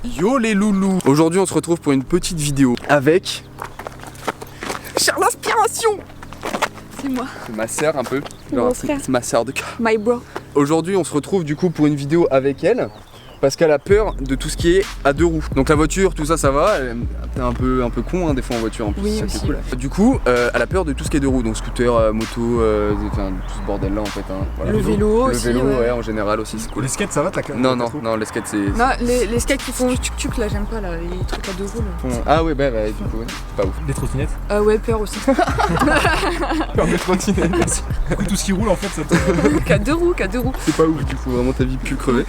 Yo les loulous. Aujourd'hui on se retrouve pour une petite vidéo avec Charles Inspiration. C'est moi. C'est ma sœur un peu. C'est ma sœur de cœur. My bro. Aujourd'hui on se retrouve du coup pour une vidéo avec elle. Parce qu'elle a peur de tout ce qui est à deux roues. Donc la voiture, tout ça, ça va. Elle est un peu con hein, des fois en voiture en plus. Oui, ça aussi, c'est cool. Du coup, elle a peur de tout ce qui est deux roues. Donc scooter, moto, enfin tout ce bordel là en fait. Hein. Voilà. Le vélo Le aussi. vélo, Ouais. ouais, en général aussi, c'est cool. Les skates, ça va, t'as Non, les skates c'est. Non, les skates qui font tchuk-tchuk là, j'aime pas là, les trucs à deux roues là. Ah ouais, bah du coup, ouais, c'est pas ouf. Les trottinettes. Ouais, peur aussi. Peur des trottinettes. Du coup, tout ce qui roule en fait, ça te. Qu'à deux roues. C'est pas ouf, du coup, vraiment ta vie pue crever.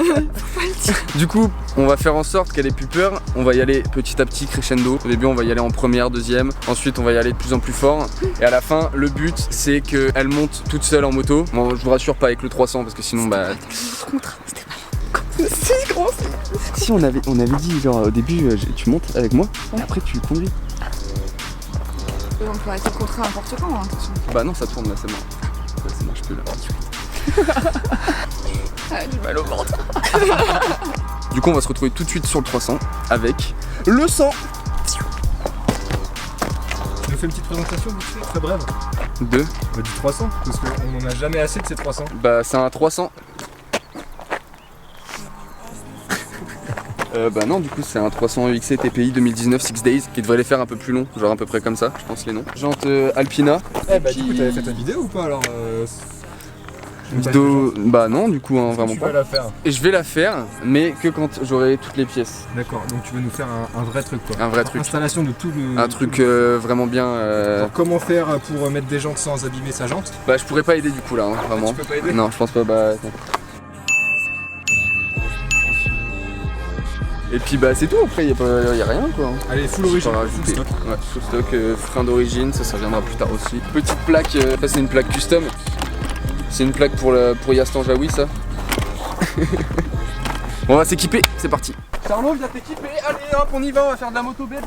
Faut pas le dire. Du coup, on va faire en sorte qu'elle ait plus peur. On va y aller petit à petit, crescendo. Au début, on va y aller en première, deuxième. Ensuite, on va y aller de plus en plus fort. Et à la fin, le but, c'est qu'elle monte toute seule en moto. Bon, je vous rassure pas avec le 300 parce que sinon, bah. C'est gros. Si on avait dit genre au début, tu montes avec moi. Et après, tu conduis. On peut arrêter le contrat n'importe quand, hein, attention. Bah non, ça tourne là, c'est mort. Ouais, ça marche plus là. Ah, j'ai mal au ventre. Du coup, on va se retrouver tout de suite sur le 300 avec le 100. Tu nous fais une petite présentation, vite fait, très brève. De Du 300, parce qu'on n'en a jamais assez de ces 300. Bah, c'est un 300. Bah non, du coup c'est un 300 EXC TPI 2019 6 Days qui devrait les faire un peu plus long, genre à peu près comme ça, je pense les noms. Jante Alpina. Eh bah du coup t'avais fait ta vidéo ou pas alors Bah non du coup hein, vraiment tu pas. vas la faire. Et je vais la faire mais que quand j'aurai toutes les pièces. D'accord, donc tu veux nous faire un vrai truc quoi. Un vrai truc. Installation de tout le... Un truc vraiment bien. Alors, comment faire pour mettre des jantes sans abîmer sa jante? Bah je pourrais pas aider du coup là, hein, vraiment. Tu peux pas aider? Non je pense pas, bah... attends. Et puis bah c'est tout, après y a rien quoi. Allez, full origine, Pas full rajouter. stock. Ouais, full stock, frein d'origine, ça viendra plus tard aussi. Petite plaque, ça c'est une plaque custom. C'est une plaque pour Yastan Jaoui ça. Bon, on va s'équiper, c'est parti. Charlot, viens t'équiper, allez hop on y va, on va faire de la moto bête.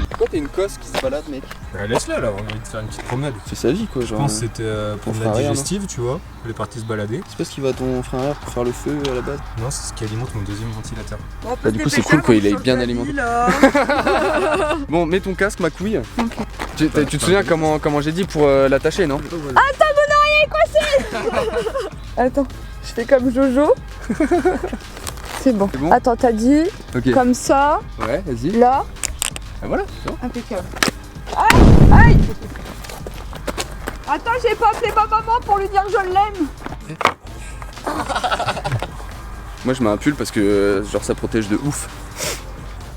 Pourquoi t'es une cosse qui se balade mec? Bah, laisse-la là, on a envie de faire une petite promenade. C'est sa vie quoi, Je genre. pense que c'était pour ton la frère, digestive, tu vois. Elle est partie se balader. C'est pas ce qui va à ton frère arrière pour faire le feu à la base? Non, c'est ce qui alimente mon deuxième ventilateur. Bah du coup c'est cool quoi, il est bien alimenté. Bon, mets ton casque ma couille. Tu te souviens comment j'ai dit pour l'attacher non? Attends, mon oreiller est coincé. Attends, je fais comme Jojo. C'est bon. C'est bon. Attends, t'as dit Ok. comme ça, Ouais, vas-y. là, Ah voilà, c'est bon. impeccable. Aïe, aïe. Attends, j'ai pas appelé ma maman pour lui dire que je l'aime. Moi je mets un pull parce que genre ça protège de ouf.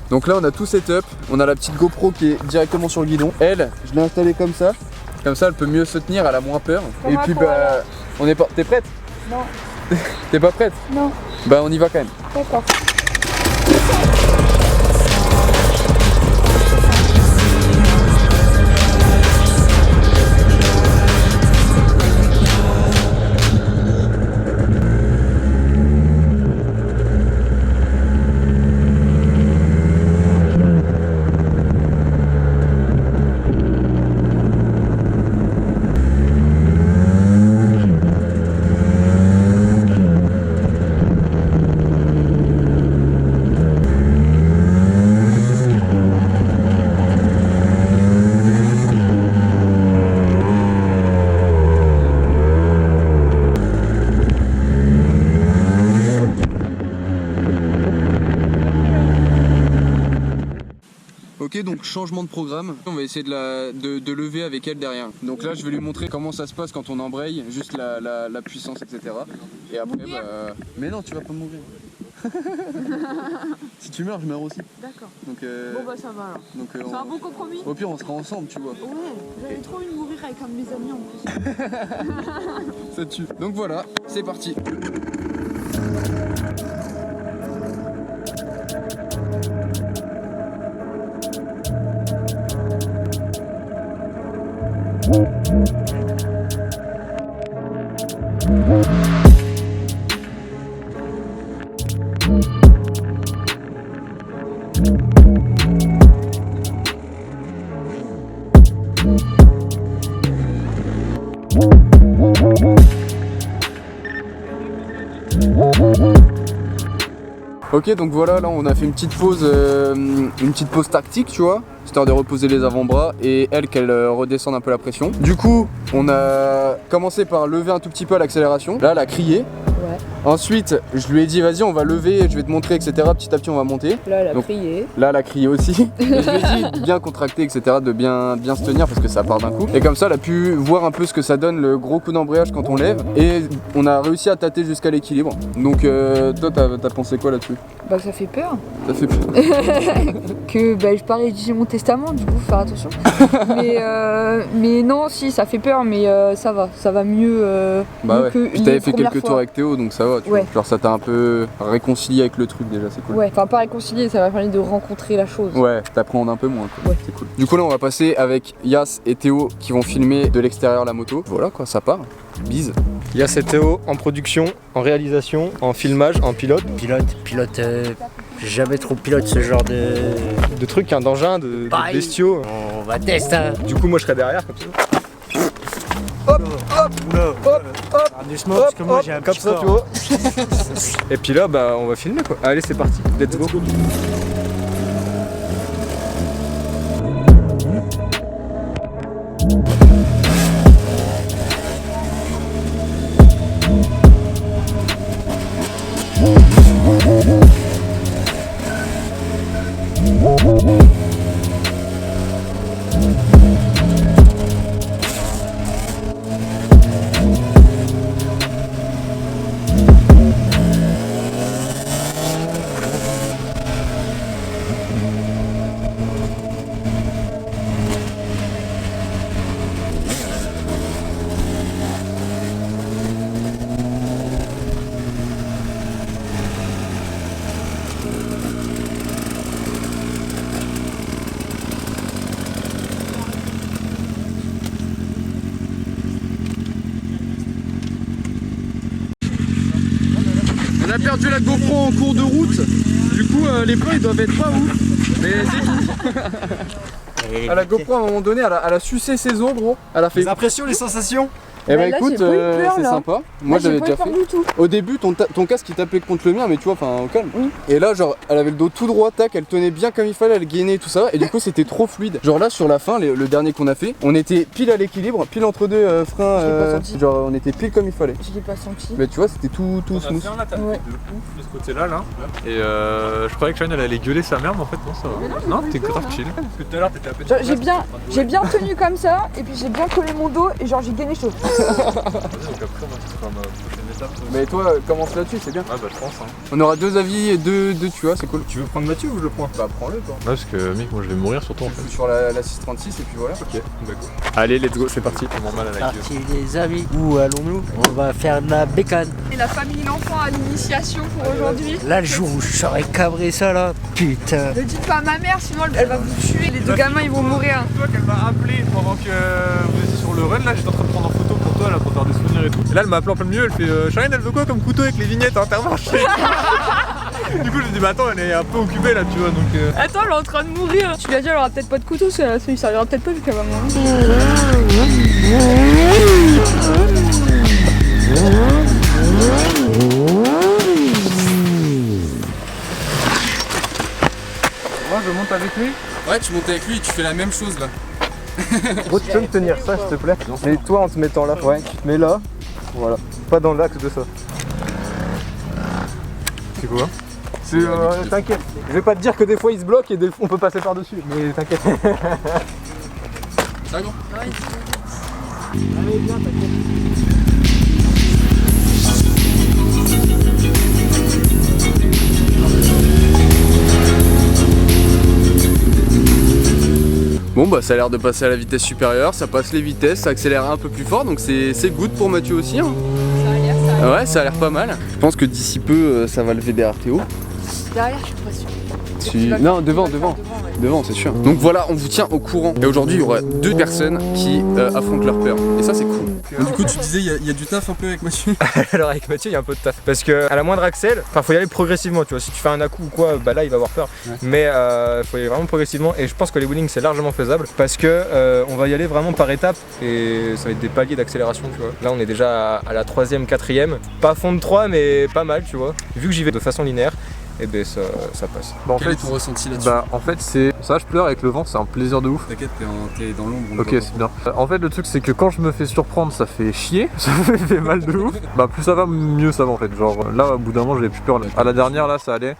Donc là on a tout setup, on a la petite GoPro qui est directement sur le guidon. Elle, je l'ai installée comme ça elle peut mieux se tenir, elle a moins peur. Pour Et moi, puis pour bah on est pas. T'es prête? Non, T'es pas prête? non, Bah on y va quand même. d'accord. Ok, donc changement de programme. On va essayer de lever avec elle derrière. Donc là je vais lui montrer comment ça se passe quand on embraye, juste la puissance etc. Et après bah... Mais non tu vas pas mourir. Si tu meurs je meurs aussi. D'accord. Donc Bon bah ça va alors. donc, C'est un bon compromis. au pire on sera ensemble tu vois. Ouais, j'avais trop envie de mourir avec un de mes amis en plus. Ça tue. Donc voilà, c'est parti. Ok, donc voilà, là on a fait une petite pause tactique, tu vois, histoire de reposer les avant-bras et elle qu'elle redescende un peu la pression. Du coup, on a commencé par lever un tout petit peu à l'accélération. Là, elle a crié. Ouais. Ensuite, je lui ai dit vas-y, on va lever, je vais te montrer, etc. Petit à petit, on va monter. Là, elle a Donc, crié. Là, elle a crié aussi. Et je lui ai dit de bien contracter, etc. De bien se tenir parce que ça part d'un coup. Et comme ça, elle a pu voir un peu ce que ça donne le gros coup d'embrayage quand on lève. Et on a réussi à tâter jusqu'à l'équilibre. Donc, toi, t'as pensé quoi là-dessus? Bah, ça fait peur. Ça fait peur. Que bah, je parie j'ai mon testament, du coup, faut faire attention. mais non, si, ça fait peur, mais ça va mieux. Bah mieux ouais. que Puis t'avais les fait premières quelques fois. tours avec Théo, donc ça va. Tu Ouais. vois. Genre, ça t'a un peu réconcilié avec le truc déjà, c'est cool. Ouais, enfin, pas réconcilier, ça va permettre de rencontrer la chose. Ouais, t'appréhendes un peu moins quoi. Ouais. C'est cool. Du coup là on va passer avec Yas et Théo qui vont filmer de l'extérieur la moto. Voilà quoi, ça part. Bise. Il y a cette Théo en production, en réalisation, en filmage, en pilote. Pilote, j'ai jamais trop pilote ce genre De trucs, d'engins, de Pareil. bestiaux. On va tester, hein. Du coup, moi je serai derrière comme ça. Oula, hop, doucement, parce que moi j'ai un comme petit ça, corps. tu vois. Et puis là, bah, on va filmer quoi. Allez, c'est parti. Let's go. On a perdu la GoPro en cours de route. Du coup les plans ils doivent être pas ouf. Mais c'est tout. Et À la GoPro à un moment donné elle a sucé ses os gros. Elle a fait. Les impressions, les sensations. Eh Bah, ben là, écoute, j'ai pas eu peur, c'est là. sympa. Moi j'avais déjà fait. Du tout. Au début ton casque il tapait contre le mien mais tu vois enfin au calme. Oui. Et là genre elle avait le dos tout droit, tac, elle tenait bien comme il fallait, elle gainait et tout ça et du coup c'était trop fluide. Genre là sur la fin, le dernier qu'on a fait, on était pile à l'équilibre, pile entre deux freins, J'ai pas senti. genre on était pile comme il fallait. Je l'ai pas senti. Mais tu vois c'était tout smooth. Là, t'as Ouais. fait de ouf de ce côté-là, là. Et je croyais que Shane elle allait gueuler sa mère, mais en fait, non, ça va. Non, t'es grave chill. Parce que tout à l'heure, t'étais un peu. Genre, j'ai bien tenu comme ça, et puis j'ai bien collé mon dos, et genre j'ai gainé chaud. Donc après, moi, c'est comme prochaine étape. Mais toi commence là-dessus, c'est bien. Ouais, bah, je pense. Hein. On aura deux avis et deux tu vois, c'est cool. Tu veux prendre Mathieu ou je le prends? Bah prends-le toi. Ouais, parce que, mec, moi, je vais mourir surtout en Tu fait. fous sur la 636 et puis voilà. Ok, bah, go. Allez, let's go, c'est parti. Tellement mal à la gueule. Parti les amis. Où allons-nous? On va faire de la bécane. Et la famille l'enfant à l'initiation pour aujourd'hui. Là, le jour où je saurais cabrer ça là, putain. Ne dites pas à ma mère, sinon elle va vous tuer. Les deux gamins ils vont mourir. Toi qu'elle m'a appelé pendant que vous étiez sur le run, là, j'étais en train de prendre en photo pour toi, là, pour faire des souvenirs et tout. Et là, elle m'a appelé en plein milieu, elle fait Shine, elle veut quoi comme couteau avec les vignettes Intermarché? Du coup, je lui dis, bah attends, elle est un peu occupée là, tu vois, donc. Attends, elle est en train de mourir. Tu lui as dit, elle aura peut-être pas de couteau, ça lui servira peut-être pas vu qu'elle va mourir. Moi, je monte avec lui. Ouais tu montes avec lui et tu fais la même chose là. Gros, tu peux me tenir ça, s'il te plaît? Mais toi, en te mettant là. Ouais, tu te mets là. Voilà. Pas dans l'axe de ça. C'est quoi? C'est t'inquiète. Je vais pas te dire que des fois il se bloque et des fois on peut passer par-dessus. Mais t'inquiète. Ça gros. Allez, viens, t'inquiète. Bon bah ça a l'air de passer à la vitesse supérieure, ça passe les vitesses, ça accélère un peu plus fort donc c'est good pour Mathieu aussi hein. Ça a l'air, ça a l'air. Ouais ça a l'air pas mal. Je pense que d'ici peu ça va lever derrière Théo. Derrière, je suis pas sûre. Non devant c'est sûr. Donc voilà on vous tient au courant. Et aujourd'hui il y aura deux personnes qui affrontent leur peur. Et ça c'est cool. Du coup tu disais il y a du taf un peu avec Mathieu. Alors avec Mathieu il y a un peu de taf parce que à la moindre accel, enfin faut y aller progressivement tu vois, si tu fais un à-coup ou quoi bah là il va avoir peur mais faut y aller vraiment progressivement et je pense que les wheelings c'est largement faisable parce que on va y aller vraiment par étapes et ça va être des paliers d'accélération tu vois. Là on est déjà à la 3ème, 4ème, pas fond de 3 mais pas mal tu vois, vu que j'y vais de façon linéaire et ben ça passe. Bah, en Quel fait, est ton ressenti là-dessus? Bah en fait c'est ça, je pleure avec le vent, c'est un plaisir de ouf. T'inquiète, t'es dans l'ombre. Ok, c'est bien. En fait le truc c'est que quand je me fais surprendre ça fait chier, ça me fait mal de ouf. Bah plus ça va mieux ça va en fait. Genre là au bout d'un moment j'avais plus peur. À la dernière là ça allait,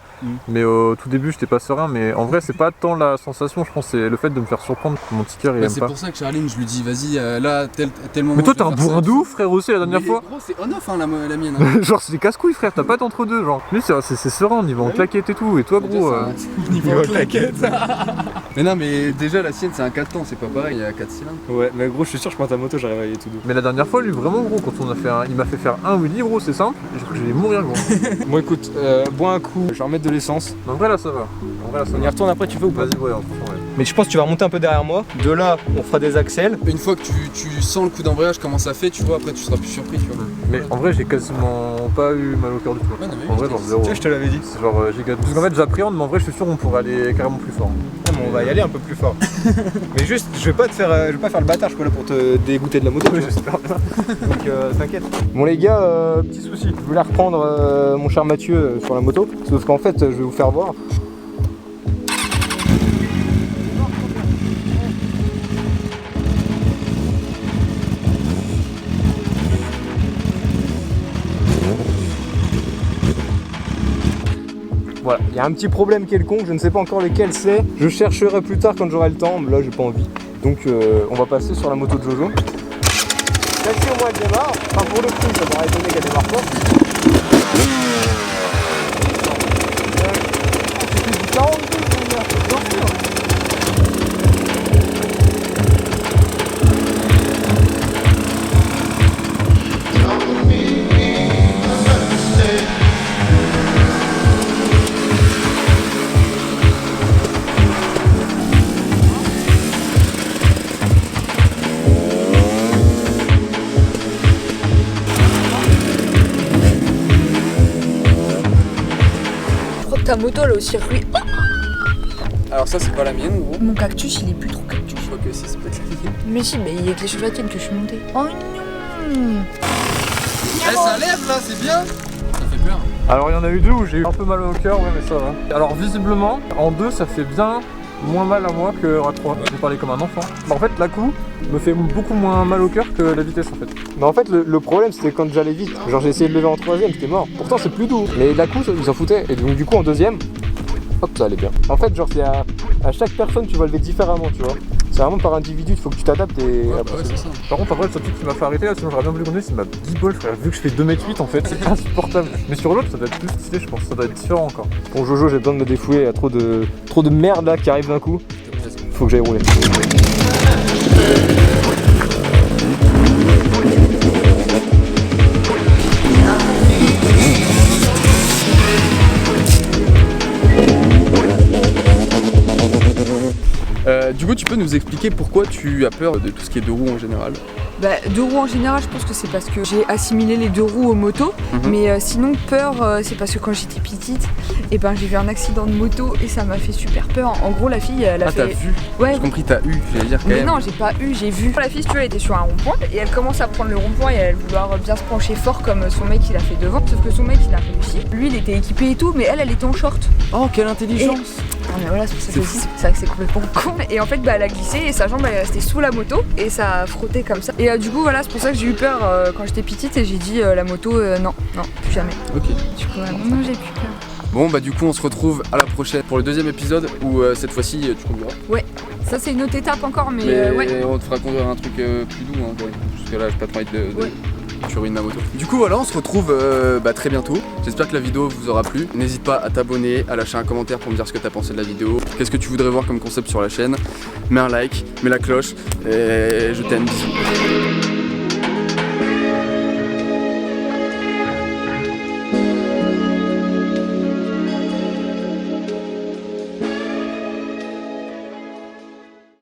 mais au tout début j'étais pas serein. Mais en vrai c'est pas tant la sensation, je pense c'est le fait de me faire surprendre. Mon petit cœur il aime C'est pas. pour ça que Charline, je lui dis vas-y là tel moment. Mais toi je t'es vais un faire bourrin ça. de ouf frère aussi la dernière fois. Gros, c'est on-off hein, la mienne. Hein. Genre c'est des casse-couilles frère, t'as pas d'entre-deux genre. Lui c'est serein, on y va en claquette et tout. Et toi gros Niveau claquette. Mais non mais déjà la sienne c'est un 4 temps, c'est pas pareil, il y a 4 cylindres. Ouais, mais gros, je suis sûr, je prends ta moto, j'arrive à y aller tout doux. Mais la dernière fois lui vraiment gros quand on a fait il m'a fait faire un wheelie gros, c'est simple. Et je crois que j'allais mourir gros. Bon, écoute, bois un coup, je vais remettre de l'essence. Mais en vrai là ça va. En vrai là ça On y va. retourne après, tu veux ou pas? Vas-y ouais, franchement ouais. Mais je pense que tu vas remonter un peu derrière moi. De là, on fera des axels. Une fois que tu sens le coup d'embrayage comment ça fait, tu vois, après tu seras plus surpris, tu vois. Mais en vrai j'ai quasiment pas eu mal au cœur du tout. Ouais, non, mais En oui, vrai je genre t'ai dit. zéro. Tu sais, je te l'avais dit. C'est genre giga. Parce qu'en fait j'appréhende mais en vrai je suis sûr on pourrait aller carrément plus fort. Ah, mais on va y aller un peu plus fort. Mais juste, je vais pas faire le bâtard, je suis pas là pour te dégoûter de la moto. tu vois. J'espère bien. Donc t'inquiète. Bon les gars, petit souci. Je voulais reprendre mon cher Mathieu sur la moto. Sauf qu'en fait, je vais vous faire voir. Voilà, il y a un petit problème quelconque, je ne sais pas encore lequel c'est. Je chercherai plus tard quand j'aurai le temps, mais là j'ai pas envie. Donc on va passer sur la moto de Jojo. Celle-ci au moins elle démarre, enfin pour le coup ça m'aurait étonné qu'elle démarre pas. C'était du 42 bien sûr. Je crois que ta moto elle a aussi rué. Oh, Alors ça c'est pas la mienne gros. mon cactus il est plus trop cactus. Je crois que si c'est peut-être la mienne. Mais si, mais il y a que les sur la tienne que je suis montée. Oh non. Eh ça lève là, c'est bien. Ça fait peur. Alors il y en a eu deux où j'ai eu un peu mal au cœur, ouais mais ça va. Alors visiblement en deux ça fait bien moins mal à moi que à 3. Je vais parler comme un enfant. Bah, en fait la coup me fait beaucoup moins mal au cœur que la vitesse en fait. Mais en fait le problème c'était quand j'allais vite. Genre j'ai essayé de lever en troisième, j'étais mort. Pourtant c'est plus doux. Mais la coup ils s'en foutaient. Et donc du coup en deuxième, hop ça allait bien. En fait genre c'est à chaque personne tu vas lever différemment tu vois. C'est vraiment par individu, il faut que tu t'adaptes et Ouais, bah après, ouais, c'est ça. Par contre après le seul truc qui m'a fait arrêter là, sinon j'aurais bien voulu qu'on ait, c'est ma guibole frère. Vu que je fais 2m8 en fait, c'est insupportable. Mais sur l'autre ça doit être plus stylé je pense, ça doit être différent encore. Pour Jojo j'ai besoin de me défouler, il y a trop de merde là qui arrive d'un coup. Faut que j'aille rouler. Du coup tu peux nous expliquer pourquoi tu as peur de tout ce qui est deux roues en général? Bah, deux roues en général, je pense que c'est parce que j'ai assimilé les deux roues aux motos. Mais sinon, peur, c'est parce que quand j'étais petite, et ben, j'ai vu un accident de moto et ça m'a fait super peur. En gros, la fille, elle a Ah fait. t'as vu? Ouais, J'ai compris t'as eu, j'allais dire quand mais même. non, j'ai pas eu, j'ai vu. La fille, si tu vois, elle était sur un rond-point et elle commence à prendre le rond-point et elle vouloir bien se pencher fort comme son mec il a fait devant. Sauf que son mec il a réussi. Lui il était équipé et tout, mais elle était en short. Oh quelle intelligence! Non mais voilà, c'est pour ça que C'est c'est vrai que c'est complètement con. Et en fait, bah, elle a glissé et sa jambe elle est restée sous la moto et ça a frotté comme ça. Et du coup, voilà, c'est pour ça que j'ai eu peur quand j'étais petite et j'ai dit la moto, non, plus jamais. Ok. Du coup, non, j'ai plus peur. Bon bah du coup on se retrouve à la prochaine pour le deuxième épisode où cette fois-ci tu conduiras. Ça, c'est une autre étape encore, mais ouais. On te fera conduire un truc plus doux hein, quand même. Parce que là j'ai pas trop envie de Ouais. tu ruines la moto. Du coup voilà, on se retrouve très bientôt. J'espère que la vidéo vous aura plu. N'hésite pas à t'abonner, à lâcher un commentaire pour me dire ce que t'as pensé de la vidéo. Qu'est-ce que tu voudrais voir comme concept sur la chaîne. Mets un like, mets la cloche et je t'aime, bisous.